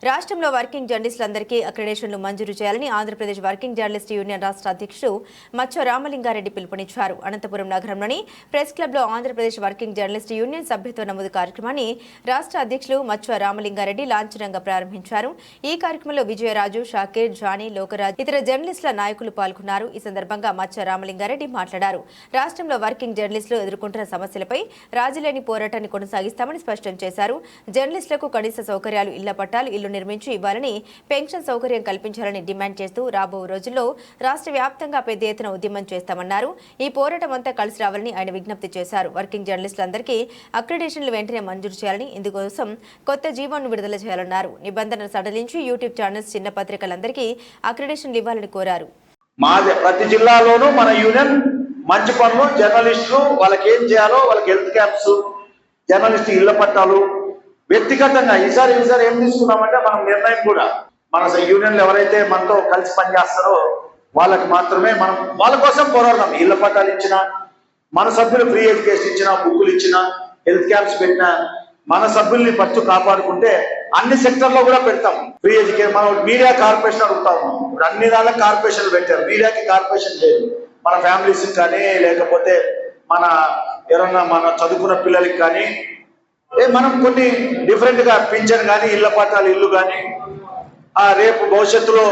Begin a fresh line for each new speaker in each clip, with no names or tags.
రాష్ట్రంలో వర్కింగ్ జర్నలిస్టులందరికీ అక్రిడేషన్లు మంజూరు చేయాలని ఆంధ్రప్రదేశ్ వర్కింగ్ జర్నలిస్ట్ యూనియన్ రాష్ట్ర అధ్యక్షుడు మచ్చ రామలింగారెడ్డి పిలుపునిచ్చారు. అనంతపురం నగరంలోని ప్రెస్ క్లబ్లో ఆంధ్రప్రదేశ్ వర్కింగ్ జర్నలిస్ట్ యూనియన్ సభ్యత్వ నమోదు కార్యక్రమాన్ని రాష్ట్ర అధ్యక్షులు మచ్చ రామలింగారెడ్డి లాంఛనంగా ప్రారంభించారు. ఈ కార్యక్రమంలో విజయరాజు, షాకీర్, జానీ, లోకరాజ్, ఇతర జర్నలిస్టుల నాయకులు పాల్గొన్నారు. ఈ సందర్భంగా మచ్చ రామలింగారెడ్డి మాట్లాడారు. రాష్ట్రంలో వర్కింగ్ జర్నలిస్టులు ఎదుర్కొంటున్న సమస్యలపై రాజీలేని పోరాటాన్ని కొనసాగిస్తామని స్పష్టం చేశారు. జర్నలిస్టులకు కనీస సౌకర్యాలు, ఇళ్ల పట్టాలు, ఇల్లు నిర్మించి ఇవ్వాలని, పెన్షన్ సౌకర్యం కల్పించాలని డిమాండ్ చేస్తూ రాబో రోజుల్లో రాష్ట్ర వ్యాప్తంగా పెద్ద ఎత్తున ఉద్యమం చేస్తామన్నారు. ఈ పోరాటం అంతా కలిసి రావాలని ఆయన విజ్ఞప్తి చేశారు. వర్కింగ్ జర్నలిస్టులందరికీ అక్రిడేషన్లు వెంటనే మంజూరు చేయాలని, ఇందుకోసం కొత్త జీవోను విడుదల చేయాలన్నారు. నిబంధనలు సడలించి యూట్యూబ్ ఛానల్స్, చిన్న పత్రికలందరికీ అక్రిడేషన్లు ఇవ్వాలని కోరారు.
ప్రతి జిల్లాలోనూ మన యూనియన్ మంచి పనులు, జర్నలిస్టులు వాళ్ళకి ఏం చేయాలో, వాళ్ళకి హెల్త్ క్యాంప్స్, జర్నలిస్ట్ ఇళ్ల పట్టాలు, వ్యక్తిగతంగా ఈసారి ఏం తీసుకున్నామంటే మనం నిర్ణయం కూడా మన యూనియన్లు ఎవరైతే మనతో కలిసి పనిచేస్తారో వాళ్ళకి మాత్రమే మనం వాళ్ళ కోసం పోరాడదాం. ఇళ్ల పట్టాలు ఇచ్చినా, మన సభ్యులు ఫ్రీ ఎడ్యుకేషన్ ఇచ్చినా, బుక్కులు ఇచ్చినా, హెల్త్ క్యాంప్స్ పెట్టినా, మన సభ్యుల్ని ఫస్ట్ కాపాడుకుంటే అన్ని సెక్టర్లో కూడా పెడతాం. ఫ్రీ ఎడ్యుకేషన్ మనం మీడియా కార్పొరేషన్ అడుగుతాము. ఇప్పుడు అన్ని దాకా కార్పొరేషన్లు పెట్టారు, మీడియాకి కార్పొరేషన్ లేదు. మన ఫ్యామిలీస్ కానీ, లేకపోతే మన ఎవరన్నా మన చదువుకున్న పిల్లలకి కానీ మనం కొన్ని డిఫరెంట్ గా పింఛన్ కానీ, ఇళ్ల పట్టాలు, ఇల్లు కానీ, రేపు భవిష్యత్తులో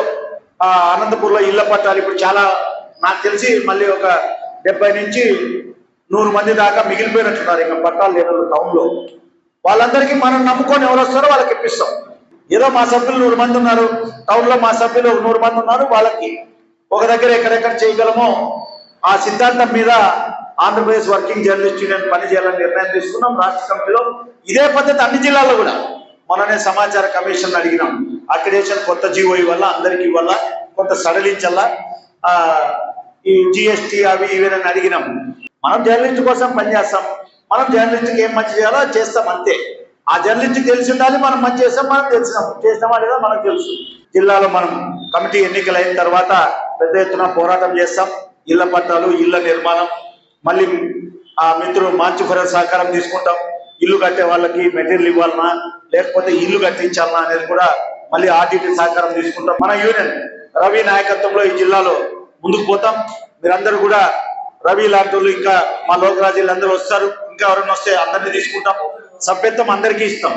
అనంతపూర్లో ఇళ్ల పట్టాలు ఇప్పుడు చాలా నాకు తెలిసి మళ్ళీ ఒక 70 నుంచి 100 మంది దాకా మిగిలిపోయినట్టున్నారు ఇంకా పట్టాలు లేని టౌన్ లో. వాళ్ళందరికీ మనం నమ్ముకొని ఎవరు వస్తారో వాళ్ళకి ఇప్పిస్తాం. ఏదో మా సభ్యులు 100 మంది ఉన్నారు, టౌన్ లో మా సభ్యులు 100 మంది ఉన్నారు, వాళ్ళకి ఒక దగ్గర ఎక్కడెక్కడ చేయగలమో ఆ సిద్ధాంతం మీద ఆంధ్రప్రదేశ్ వర్కింగ్ జర్నలిస్ట్ యూనియన్ పనిచేయాలని నిర్ణయం తీసుకున్నాం. రాష్ట్ర కమిటీలో ఇదే పద్ధతి అన్ని జిల్లాల్లో కూడా మొన్ననే సమాచార కమిషన్ అడిగినాం. అక్రిడేషన్ కొత్త జీవో వల్ల అందరికి వల్ల కొంత సడలించల్లా, ఈ జిఎస్టీ అవి ఇవేనని అడిగినాం. మనం జర్నలిస్ట్ కోసం పనిచేస్తాం. మనం జర్నలిస్ట్కి ఏం మంచి చేయాలో చేస్తాం అంతే. ఆ జర్నలిస్ట్కి తెలిసి ఉండాలి మనం మంచి చేస్తాం, మనం చేసినామా లేదా మనకు తెలుసు. జిల్లాలో మనం కమిటీ ఎన్నికలు అయిన తర్వాత పెద్ద ఎత్తున పోరాటం చేస్తాం. ఇళ్ల పట్టాలు, ఇళ్ల నిర్మాణం, మళ్ళీ ఆ మిత్రులు మాంచుఫర సహకారం తీసుకుంటాం. ఇల్లు కట్టే వాళ్ళకి మెటీరియల్ ఇవ్వాలన్నా, లేకపోతే ఇల్లు కట్టించాలన్నా అనేది కూడా మళ్ళీ ఆర్టీటీ సహకారం తీసుకుంటాం. మన యూనియన్ రవి నాయకత్వంలో ఈ జిల్లాలో ముందుకు పోతాం. మీరందరూ కూడా రవి లాంటి వాళ్ళు, ఇంకా మా లోకరాజులు అందరూ వస్తారు, ఇంకా ఎవరైనా వస్తే అందరినీ తీసుకుంటాం. సభ్యత్వం అందరికీ ఇస్తాం.